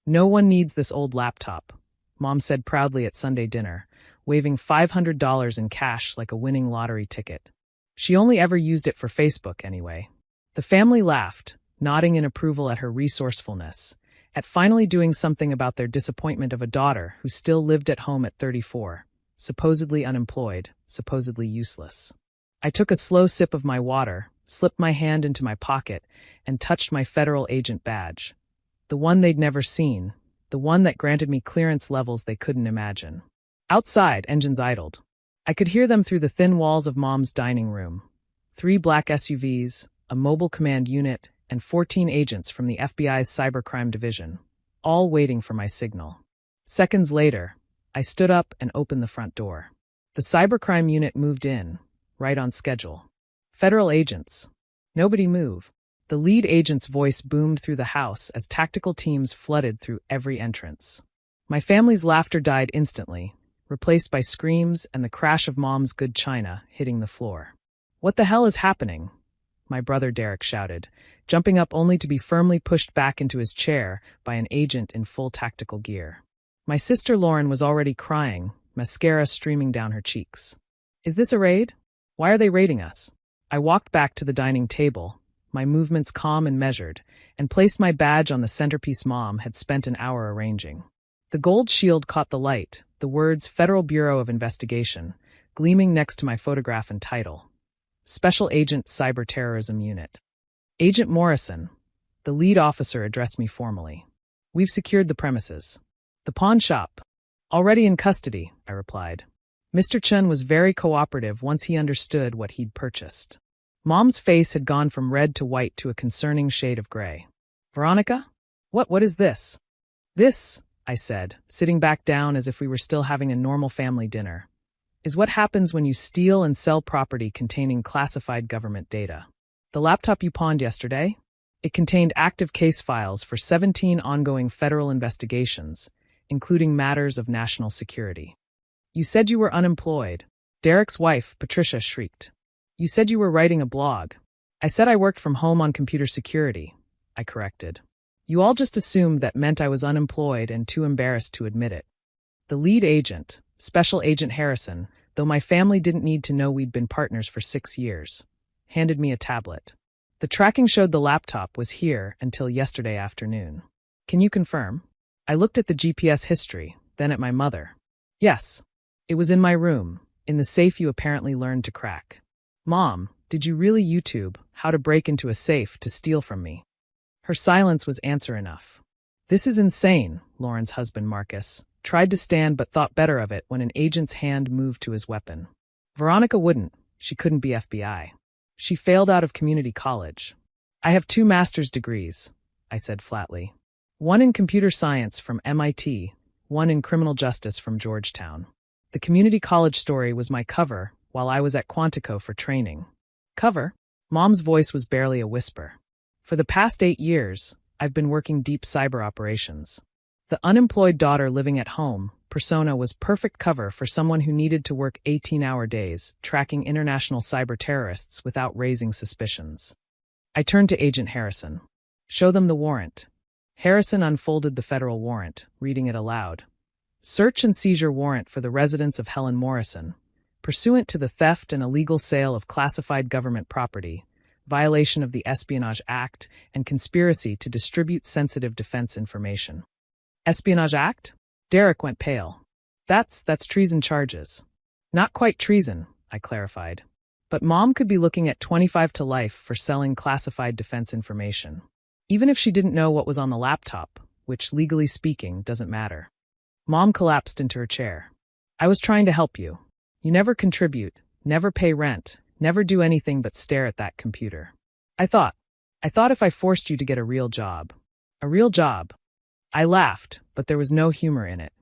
No one needs this old laptop, Mom said proudly at Sunday dinner, waving $500 in cash like a winning lottery ticket. She only ever used it for Facebook anyway. The family laughed, nodding in approval at her resourcefulness, at finally doing something about their disappointment of a daughter who still lived at home at 34, supposedly unemployed, supposedly useless. I took a slow sip of my water, slipped my hand into my pocket, and touched my federal agent badge. The one they'd never seen, the one that granted me clearance levels they couldn't imagine. Outside, engines idled. I could hear them through the thin walls of Mom's dining room. 3 black SUVs, a mobile command unit, and 14 agents from the FBI's cybercrime division, all waiting for my signal. Seconds later, I stood up and opened the front door. The cybercrime unit moved in, right on schedule. Federal agents. Nobody move. The lead agent's voice boomed through the house as tactical teams flooded through every entrance. My family's laughter died instantly, replaced by screams and the crash of Mom's good china hitting the floor. "What the hell is happening?" my brother Derek shouted, jumping up only to be firmly pushed back into his chair by an agent in full tactical gear. My sister Lauren was already crying, mascara streaming down her cheeks. "Is this a raid? Why are they raiding us?" I walked back to the dining table, my movements calm and measured, and placed my badge on the centerpiece Mom had spent an hour arranging. The gold shield caught the light, the words Federal Bureau of Investigation, gleaming next to my photograph and title. Special Agent Cyber Terrorism Unit. Agent Morrison, the lead officer, addressed me formally. "We've secured the premises." "The pawn shop." "Already in custody," I replied. Mr. Chen was very cooperative once he understood what he'd purchased. Mom's face had gone from red to white to a concerning shade of gray. "Veronica? What is this?" "This," I said, sitting back down as if we were still having a normal family dinner, "is what happens when you steal and sell property containing classified government data. The laptop you pawned yesterday? It contained active case files for 17 ongoing federal investigations, including matters of national security." "You said you were unemployed," Derek's wife, Patricia, shrieked. "You said you were writing a blog." "I said I worked from home on computer security," I corrected. "You all just assumed that meant I was unemployed and too embarrassed to admit it." The lead agent, Special Agent Harrison, though my family didn't need to know we'd been partners for 6 years, handed me a tablet. The tracking showed the laptop was here until yesterday afternoon. "Can you confirm?" I looked at the GPS history, then at my mother. "Yes. It was in my room, in the safe you apparently learned to crack." "Mom, did you really YouTube how to break into a safe to steal from me?" Her silence was answer enough. "This is insane," Lauren's husband Marcus tried to stand but thought better of it when an agent's hand moved to his weapon. "Veronica wouldn't. She couldn't be FBI. She failed out of community college." "I have 2 master's degrees," I said flatly. "One in computer science from MIT, one in criminal justice from Georgetown. The community college story was my cover while I was at Quantico for training." "Cover?" Mom's voice was barely a whisper. "For the past 8 years, I've been working deep cyber operations. The unemployed daughter living at home persona was perfect cover for someone who needed to work 18-hour days tracking international cyber terrorists without raising suspicions." I turned to Agent Harrison. "Show them the warrant." Harrison unfolded the federal warrant, reading it aloud. "Search and seizure warrant for the residence of Helen Morrison, pursuant to the theft and illegal sale of classified government property, violation of the Espionage Act, and conspiracy to distribute sensitive defense information." "Espionage Act?" Derek went pale. That's treason charges." "Not quite treason," I clarified. "But Mom could be looking at 25 to life for selling classified defense information. Even if she didn't know what was on the laptop, which, legally speaking, doesn't matter." Mom collapsed into her chair. "I was trying to help you. You never contribute, never pay rent, never do anything but stare at that computer. I thought if I forced you to get a real job." "A real job?" I laughed, but there was no humor in it.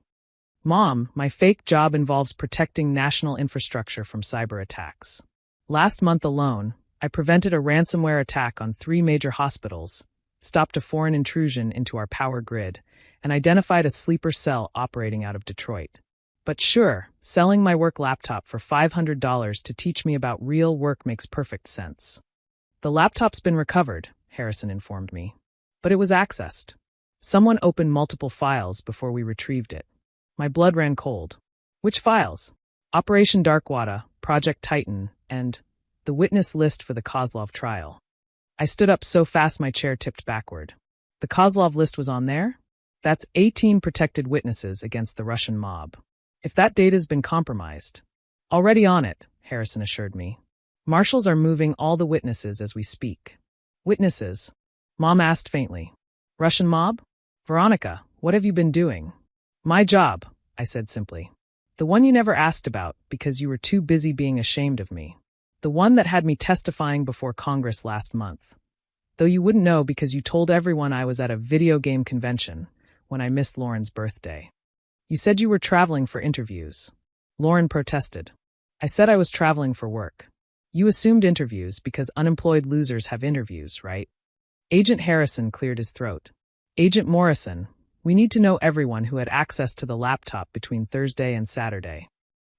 "Mom, my fake job involves protecting national infrastructure from cyber attacks. Last month alone, I prevented a ransomware attack on 3 major hospitals, stopped a foreign intrusion into our power grid, and identified a sleeper cell operating out of Detroit. But sure, selling my work laptop for $500 to teach me about real work makes perfect sense." "The laptop's been recovered," Harrison informed me. "But it was accessed." Someone opened multiple files before we retrieved it. My blood ran cold. Which files? Operation Darkwater, Project Titan, and the witness list for the Kozlov trial. I stood up so fast my chair tipped backward. The Kozlov list was on there? That's 18 protected witnesses against the Russian mob. If that data's been compromised. Already on it, Harrison assured me. Marshals are moving all the witnesses as we speak. Witnesses? Mom asked faintly. Russian mob? Veronica, what have you been doing? My job, I said simply. The one you never asked about because you were too busy being ashamed of me. The one that had me testifying before Congress last month. Though you wouldn't know because you told everyone I was at a video game convention when I missed Lauren's birthday. You said you were traveling for interviews. Lauren protested. I said I was traveling for work. You assumed interviews because unemployed losers have interviews, right? Agent Harrison cleared his throat. Agent Morrison, we need to know everyone who had access to the laptop between Thursday and Saturday.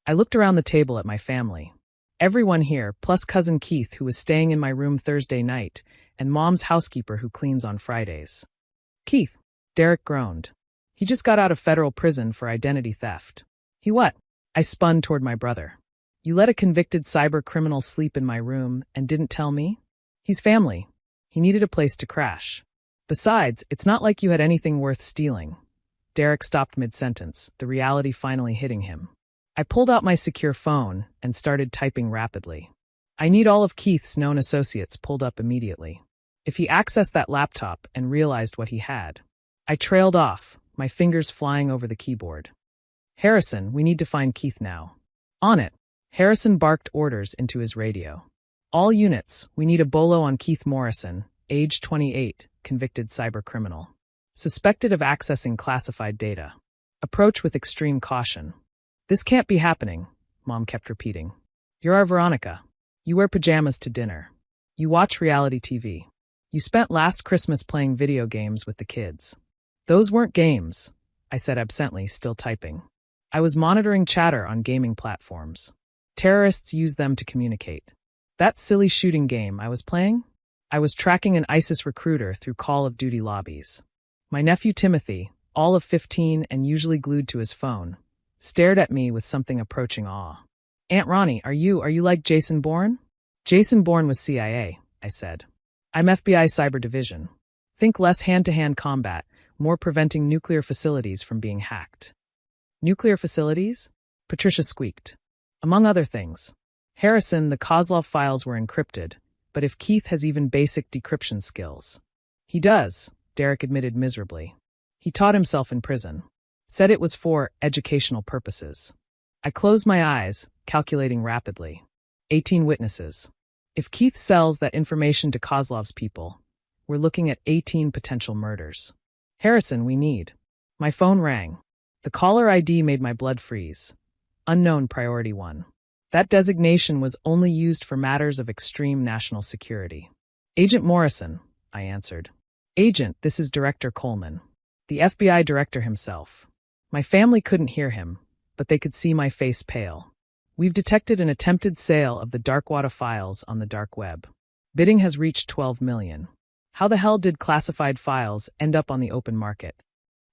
I looked around the table at my family. Everyone here, plus Cousin Keith, who was staying in my room Thursday night, and Mom's housekeeper who cleans on Fridays. Keith, Derek groaned. He just got out of federal prison for identity theft. He what? I spun toward my brother. You let a convicted cyber criminal sleep in my room and didn't tell me? He's family. He needed a place to crash. Besides, it's not like you had anything worth stealing. Derek stopped mid-sentence, the reality finally hitting him. I pulled out my secure phone and started typing rapidly. I need all of Keith's known associates pulled up immediately. If he accessed that laptop and realized what he had. I trailed off, my fingers flying over the keyboard. Harrison, we need to find Keith now. On it. Harrison barked orders into his radio. All units, we need a bolo on Keith Morrison, age 28, convicted cybercriminal. Suspected of accessing classified data. Approach with extreme caution. This can't be happening, Mom kept repeating. You're our Veronica. You wear pajamas to dinner. You watch reality TV. You spent last Christmas playing video games with the kids. Those weren't games, I said absently, still typing. I was monitoring chatter on gaming platforms. Terrorists use them to communicate. That silly shooting game I was playing? I was tracking an ISIS recruiter through Call of Duty lobbies. My nephew Timothy, all of 15 and usually glued to his phone, stared at me with something approaching awe. Aunt Ronnie, are you like Jason Bourne? Jason Bourne was CIA, I said. I'm FBI Cyber Division. Think less hand-to-hand combat, more preventing nuclear facilities from being hacked. Nuclear facilities? Patricia squeaked. Among other things. Harrison, the Kozlov files were encrypted, but if Keith has even basic decryption skills. He does, Derek admitted miserably. He taught himself in prison. Said it was for educational purposes. I closed my eyes, calculating rapidly. 18 witnesses. If Keith sells that information to Kozlov's people, we're looking at 18 potential murders. Harrison, we need. My phone rang. The caller ID made my blood freeze. Unknown priority 1. That designation was only used for matters of extreme national security. Agent Morrison, I answered. Agent, this is Director Coleman. The FBI director himself. My family couldn't hear him, but they could see my face pale. We've detected an attempted sale of the Darkwater files on the dark web. Bidding has reached $12 million. How the hell did classified files end up on the open market?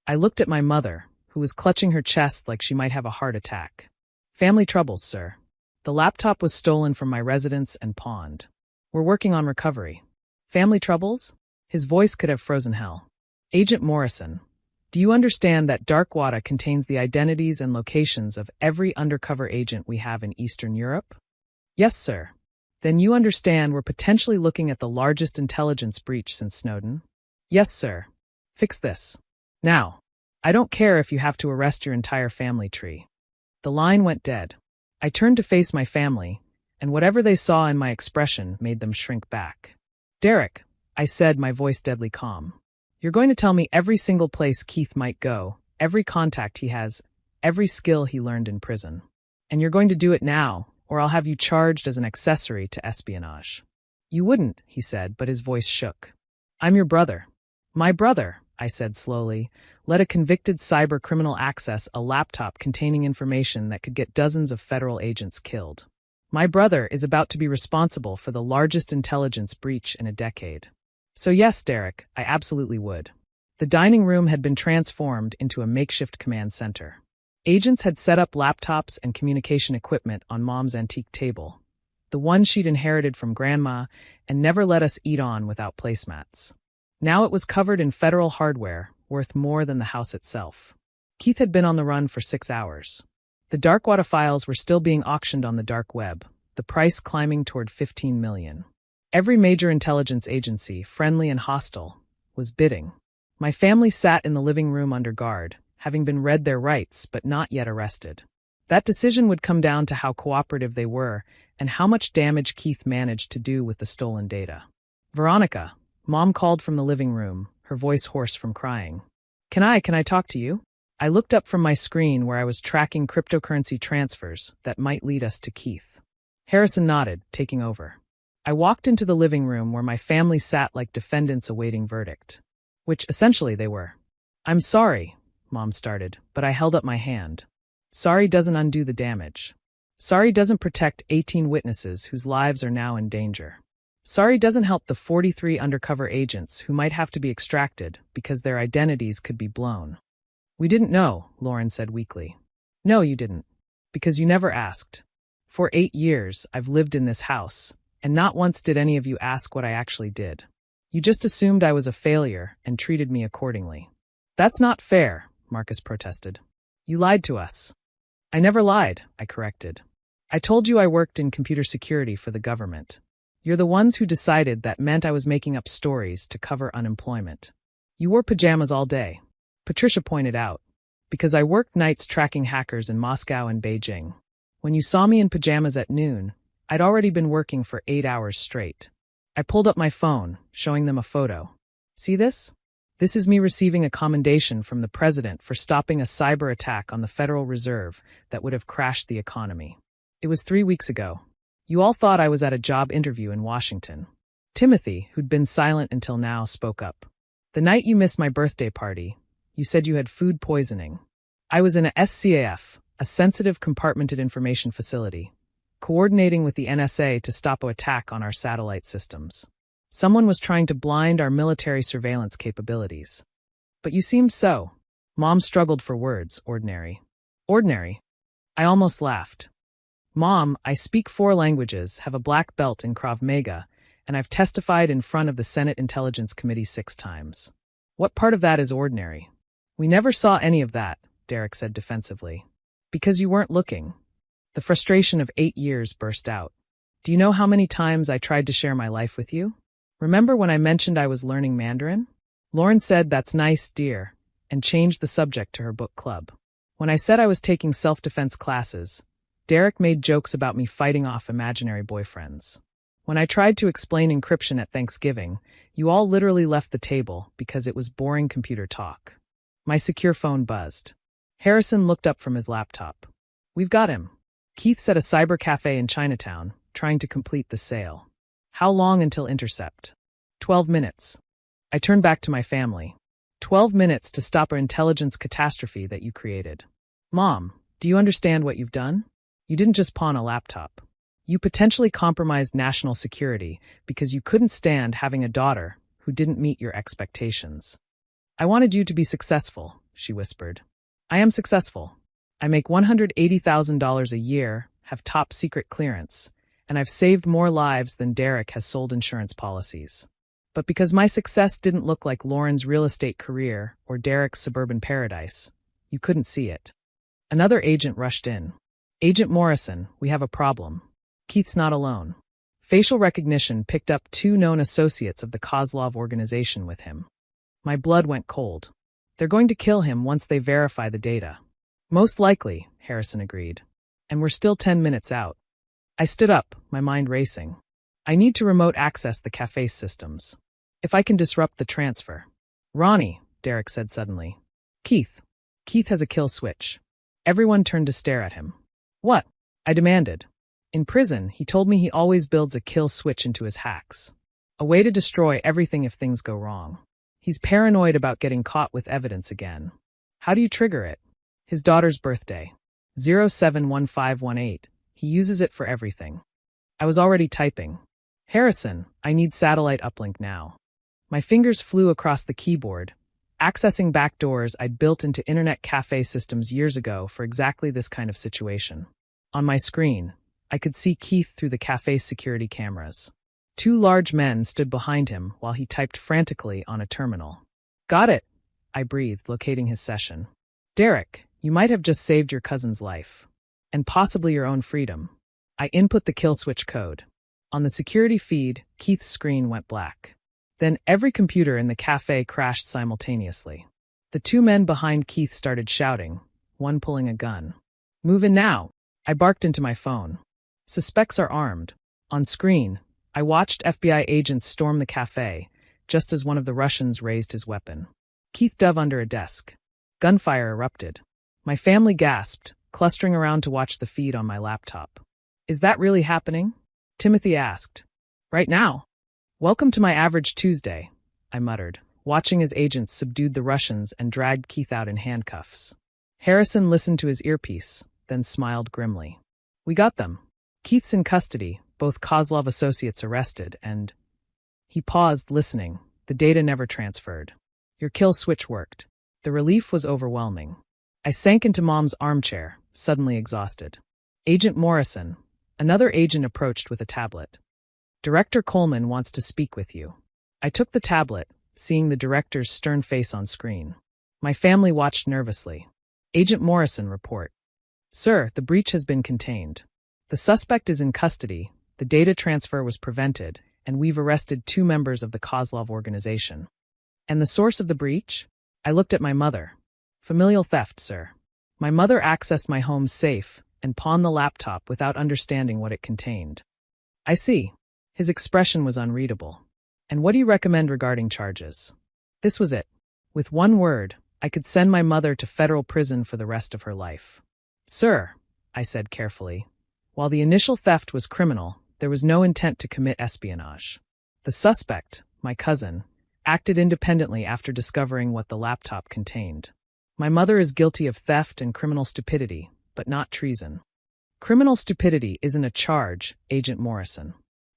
I looked at my mother, who was clutching her chest like she might have a heart attack. Family troubles, sir. The laptop was stolen from my residence and pawned. We're working on recovery. Family troubles? His voice could have frozen hell. Agent Morrison, do you understand that Darkwater contains the identities and locations of every undercover agent we have in Eastern Europe? Yes, sir. Then you understand we're potentially looking at the largest intelligence breach since Snowden? Yes, sir. Fix this. Now. I don't care if you have to arrest your entire family tree. The line went dead. I turned to face my family, and whatever they saw in my expression made them shrink back. Derek, I said, my voice deadly calm. You're going to tell me every single place Keith might go, every contact he has, every skill he learned in prison. And you're going to do it now, or I'll have you charged as an accessory to espionage. You wouldn't, he said, but his voice shook. I'm your brother. My brother, I said slowly, let a convicted cyber criminal access a laptop containing information that could get dozens of federal agents killed. My brother is about to be responsible for the largest intelligence breach in a decade. So yes, Derek, I absolutely would. The dining room had been transformed into a makeshift command center. Agents had set up laptops and communication equipment on Mom's antique table, the one she'd inherited from Grandma and never let us eat on without placemats. Now it was covered in federal hardware, worth more than the house itself. Keith had been on the run for 6 hours. The Darkwater files were still being auctioned on the dark web, the price climbing toward $15 million. Every major intelligence agency, friendly and hostile, was bidding. My family sat in the living room under guard, having been read their rights but not yet arrested. That decision would come down to how cooperative they were and how much damage Keith managed to do with the stolen data. "Veronica," Mom called from the living room, her voice hoarse from crying. Can I talk to you?" I looked up from my screen where I was tracking cryptocurrency transfers that might lead us to Keith. Harrison nodded, taking over. I walked into the living room where my family sat like defendants awaiting verdict. Which essentially they were. "I'm sorry," Mom started, but I held up my hand. Sorry doesn't undo the damage. Sorry doesn't protect 18 witnesses whose lives are now in danger. Sorry doesn't help the 43 undercover agents who might have to be extracted because their identities could be blown. "We didn't know," Lauren said weakly. "No, you didn't. Because you never asked. For 8 years, I've lived in this house, and not once did any of you ask what I actually did. You just assumed I was a failure and treated me accordingly." "That's not fair," Marcus protested. "You lied to us." "I never lied," I corrected. "I told you I worked in computer security for the government. You're the ones who decided that meant I was making up stories to cover unemployment. You wore pajamas all day," Patricia pointed out, "because I worked nights tracking hackers in Moscow and Beijing. When you saw me in pajamas at noon, I'd already been working for 8 hours straight." I pulled up my phone, showing them a photo. "See this? This is me receiving a commendation from the president for stopping a cyber attack on the Federal Reserve that would have crashed the economy. It was 3 weeks ago. You all thought I was at a job interview in Washington." Timothy, who'd been silent until now, spoke up. "The night you missed my birthday party, you said you had food poisoning. I was in a SCAF, a sensitive compartmented information facility, coordinating with the NSA to stop an attack on our satellite systems. Someone was trying to blind our military surveillance capabilities. But you seemed so." Mom struggled for words. "Ordinary." "Ordinary?" I almost laughed. "Mom, I speak 4 languages, have a black belt in Krav Maga, and I've testified in front of the Senate Intelligence Committee 6 times. What part of that is ordinary?" "We never saw any of that," Derek said defensively. "Because you weren't looking." The frustration of 8 years burst out. "Do you know how many times I tried to share my life with you? Remember when I mentioned I was learning Mandarin?" Lauren said, "That's nice, dear," and changed the subject to her book club. When I said I was taking self-defense classes, Derek made jokes about me fighting off imaginary boyfriends. When I tried to explain encryption at Thanksgiving, you all literally left the table because it was boring computer talk. My secure phone buzzed. Harrison looked up from his laptop. "We've got him. Keith's at a cyber cafe in Chinatown, trying to complete the sale. How long until intercept?" 12 minutes. I turned back to my family. 12 minutes to stop an intelligence catastrophe that you created. "Mom, do you understand what you've done? You didn't just pawn a laptop. You potentially compromised national security because you couldn't stand having a daughter who didn't meet your expectations." "I wanted you to be successful," she whispered. "I am successful. I make $180,000 a year, have top secret clearance, and I've saved more lives than Derek has sold insurance policies. But because my success didn't look like Lauren's real estate career or Derek's suburban paradise, you couldn't see it." Another agent rushed in. "Agent Morrison, we have a problem. Keith's not alone." Facial recognition picked up 2 known associates of the Kozlov organization with him. My blood went cold. "They're going to kill him once they verify the data." "Most likely," Harrison agreed. "And we're still 10 minutes out." I stood up, my mind racing. "I need to remote access the cafe's systems. If I can disrupt the transfer." "Ronnie," Derek said suddenly. "Keith. Keith has a kill switch." Everyone turned to stare at him. "What?" I demanded. "In prison, he told me he always builds a kill switch into his hacks. A way to destroy everything if things go wrong. He's paranoid about getting caught with evidence again." "How do you trigger it?" "His daughter's birthday. 071518. He uses it for everything." I was already typing. "Harrison, I need satellite uplink now." My fingers flew across the keyboard. accessing backdoors I'd built into internet cafe systems years ago for exactly this kind of situation. On my screen, I could see Keith through the cafe's security cameras. Two large men stood behind him while he typed frantically on a terminal. "Got it," I breathed, locating his session. "Derek, you might have just saved your cousin's life. And possibly your own freedom." I input the kill switch code. On the security feed, Keith's screen went black. Then every computer in the cafe crashed simultaneously. The two men behind Keith started shouting, one pulling a gun. "Move in now!" I barked into my phone. "Suspects are armed." On screen, I watched FBI agents storm the cafe, just as one of the Russians raised his weapon. Keith dove under a desk. Gunfire erupted. My family gasped, clustering around to watch the feed on my laptop. "Is that really happening?" Timothy asked. "Right now." "Welcome to my average Tuesday," I muttered, watching as agents subdued the Russians and dragged Keith out in handcuffs. Harrison listened to his earpiece, then smiled grimly. "We got them. Keith's in custody, both Kozlov associates arrested, and—" He paused, listening. The data never transferred. "Your kill switch worked." The relief was overwhelming. I sank into Mom's armchair, suddenly exhausted. "Agent Morrison." Another agent approached with a tablet. "Director Coleman wants to speak with you." I took the tablet, seeing the director's stern face on screen. My family watched nervously. "Agent Morrison, report." "Sir, the breach has been contained. The suspect is in custody, the data transfer was prevented, and we've arrested 2 members of the Kozlov organization." "And the source of the breach?" I looked at my mother. "Familial theft, sir. My mother accessed my home's safe and pawned the laptop without understanding what it contained." "I see." His expression was unreadable. "And what do you recommend regarding charges?" This was it. With one word, I could send my mother to federal prison for the rest of her life. "Sir," I said carefully, "while the initial theft was criminal, there was no intent to commit espionage. The suspect, my cousin, acted independently after discovering what the laptop contained. My mother is guilty of theft and criminal stupidity, but not treason." "Criminal stupidity isn't a charge, Agent Morrison."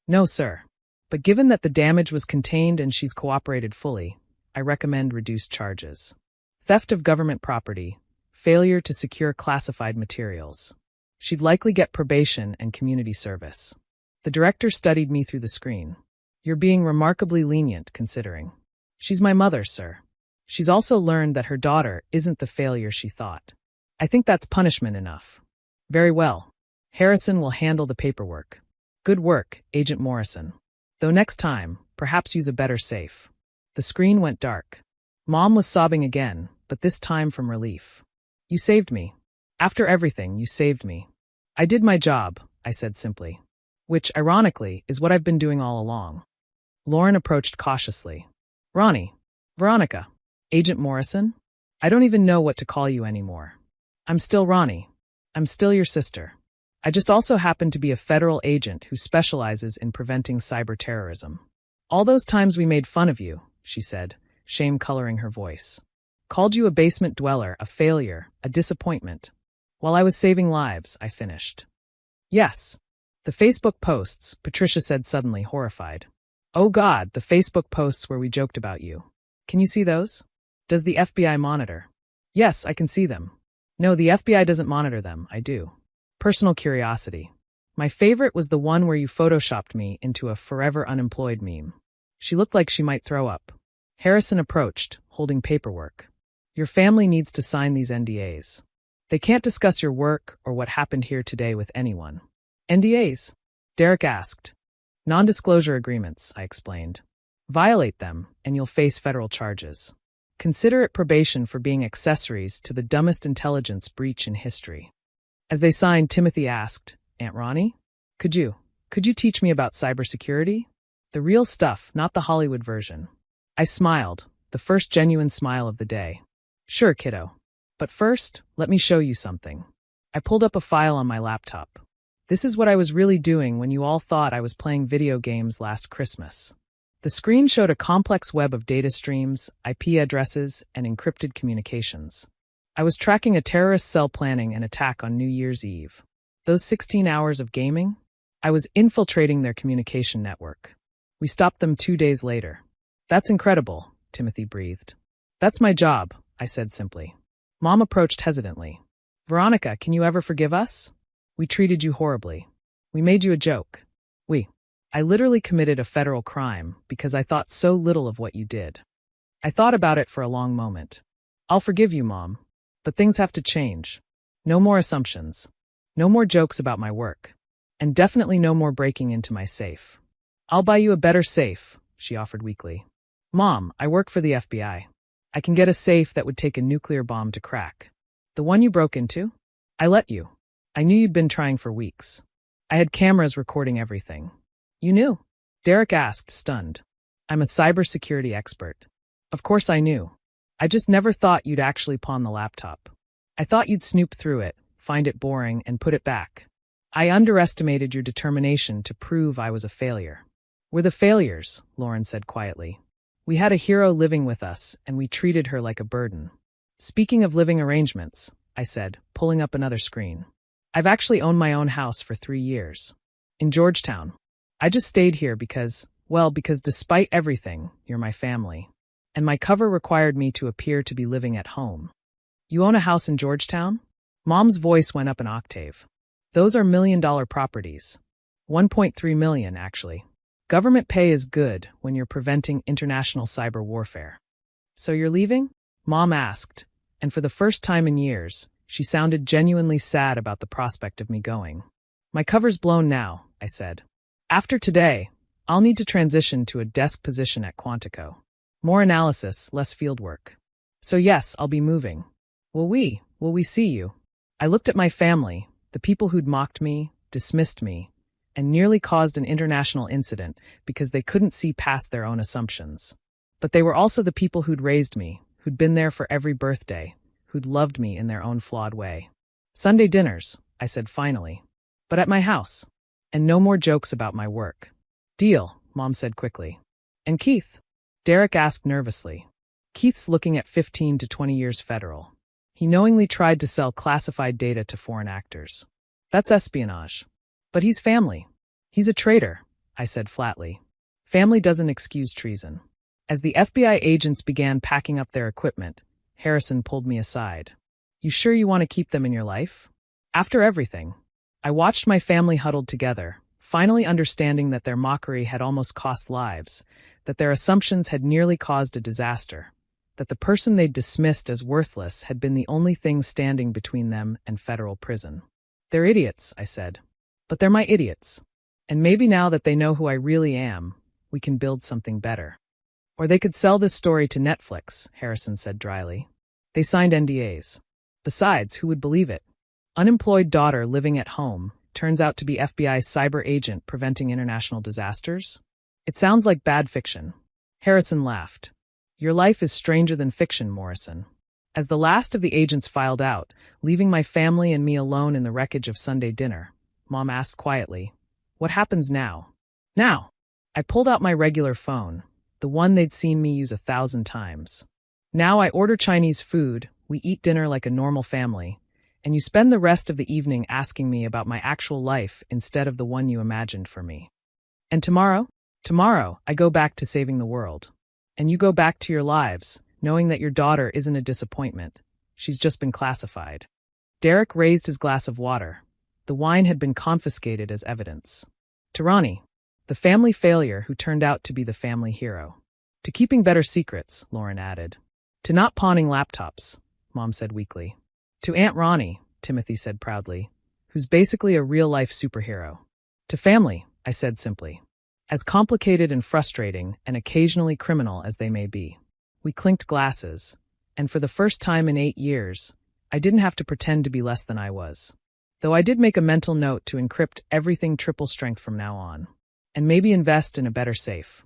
"No, sir. But given that the damage was contained and she's cooperated fully, I recommend reduced charges. Theft of government property, failure to secure classified materials. She'd likely get probation and community service." The director studied me through the screen. "You're being remarkably lenient, considering." "She's my mother, sir. She's also learned that her daughter isn't the failure she thought. I think that's punishment enough." "Very well. Harrison will handle the paperwork." "Good work, Agent Morrison. Though next time, perhaps use a better safe." The screen went dark. Mom was sobbing again, but this time from relief. "You saved me. After everything, you saved me." "I did my job," I said simply. "Which, ironically, is what I've been doing all along." Lauren approached cautiously. "Ronnie. Veronica. Agent Morrison? I don't even know what to call you anymore. I'm still Ronnie. I'm still your sister. I just also happen to be a federal agent who specializes in preventing cyber terrorism. All those times we made fun of you," she said, shame coloring her voice. "Called you a basement dweller, a failure, a disappointment. While I was saving lives," I finished. "Yes. The Facebook posts," Patricia said suddenly, horrified. "Oh God, the Facebook posts where we joked about you. Can you see those? Does the FBI monitor?" "Yes, I can see them." "No, the FBI doesn't monitor them, I do. Personal curiosity. My favorite was the one where you photoshopped me into a forever unemployed meme." She looked like she might throw up. Harrison approached, holding paperwork. "Your family needs to sign these NDAs. They can't discuss your work or what happened here today with anyone." "NDAs?" Derek asked. "Non-disclosure agreements," I explained. "Violate them, and you'll face federal charges. Consider it probation for being accessories to the dumbest intelligence breach in history." As they signed, Timothy asked, "Aunt Ronnie, could you teach me about cybersecurity? The real stuff, not the Hollywood version." I smiled, the first genuine smile of the day. "Sure, kiddo. But first, let me show you something." I pulled up a file on my laptop. This is what I was really doing when you all thought I was playing video games last Christmas. The screen showed a complex web of data streams, IP addresses, and encrypted communications. I was tracking a terrorist cell planning an attack on New Year's Eve. Those 16 hours of gaming? I was infiltrating their communication network. We stopped them 2 days later. "That's incredible," Timothy breathed. That's my job, I said simply. Mom approached hesitantly. Veronica, can you ever forgive us? We treated you horribly. We made you a joke. I literally committed a federal crime because I thought so little of what you did. I thought about it for a long moment. I'll forgive you, Mom. But things have to change. No more assumptions. No more jokes about my work. And definitely no more breaking into my safe. I'll buy you a better safe, she offered weakly. Mom, I work for the FBI. I can get a safe that would take a nuclear bomb to crack. The one you broke into? I let you. I knew you'd been trying for weeks. I had cameras recording everything. You knew? Derek asked, stunned. I'm a cybersecurity expert. Of course I knew. I just never thought you'd actually pawn the laptop. I thought you'd snoop through it, find it boring, and put it back. I underestimated your determination to prove I was a failure. We're the failures, Lauren said quietly. We had a hero living with us, and we treated her like a burden. Speaking of living arrangements, I said, pulling up another screen. I've actually owned my own house for 3 years. In Georgetown. I just stayed here because despite everything, you're my family. And my cover required me to appear to be living at home. You own a house in Georgetown? Mom's voice went up an octave. Those are million-dollar properties. 1.3 million, actually. Government pay is good when you're preventing international cyber warfare. So you're leaving? Mom asked, and for the first time in years, she sounded genuinely sad about the prospect of me going. My cover's blown now, I said. After today, I'll need to transition to a desk position at Quantico. More analysis, less fieldwork. So yes, I'll be moving. Will we see you? I looked at my family, the people who'd mocked me, dismissed me, and nearly caused an international incident because they couldn't see past their own assumptions. But they were also the people who'd raised me, who'd been there for every birthday, who'd loved me in their own flawed way. Sunday dinners, I said finally. But at my house. And no more jokes about my work. Deal, Mom said quickly. And Keith? Derek asked nervously. Keith's looking at 15 to 20 years federal. He knowingly tried to sell classified data to foreign actors. That's espionage. But he's family. He's a traitor, I said flatly. Family doesn't excuse treason. As the FBI agents began packing up their equipment, Harrison pulled me aside. You sure you want to keep them in your life? After everything. I watched my family huddled together, finally understanding that their mockery had almost cost lives, that their assumptions had nearly caused a disaster, that the person they'd dismissed as worthless had been the only thing standing between them and federal prison. They're idiots, I said. But they're my idiots. And maybe now that they know who I really am, we can build something better. Or they could sell this story to Netflix, Harrison said dryly. They signed NDAs. Besides, who would believe it? Unemployed daughter living at home turns out to be FBI cyber agent preventing international disasters? It sounds like bad fiction. Harrison laughed. Your life is stranger than fiction, Morrison. As the last of the agents filed out, leaving my family and me alone in the wreckage of Sunday dinner, Mom asked quietly, what happens now? Now! I pulled out my regular phone, the one they'd seen me use 1,000 times. Now I order Chinese food, we eat dinner like a normal family, and you spend the rest of the evening asking me about my actual life instead of the one you imagined for me. And tomorrow? Tomorrow, I go back to saving the world. And you go back to your lives, knowing that your daughter isn't a disappointment. She's just been classified. Derek raised his glass of water. The wine had been confiscated as evidence. To Ronnie, the family failure who turned out to be the family hero. To keeping better secrets, Lauren added. To not pawning laptops, Mom said weakly. To Aunt Ronnie, Timothy said proudly, who's basically a real-life superhero. To family, I said simply. As complicated and frustrating and occasionally criminal as they may be. We clinked glasses, and for the first time in 8 years, I didn't have to pretend to be less than I was. Though I did make a mental note to encrypt everything triple strength from now on, and maybe invest in a better safe.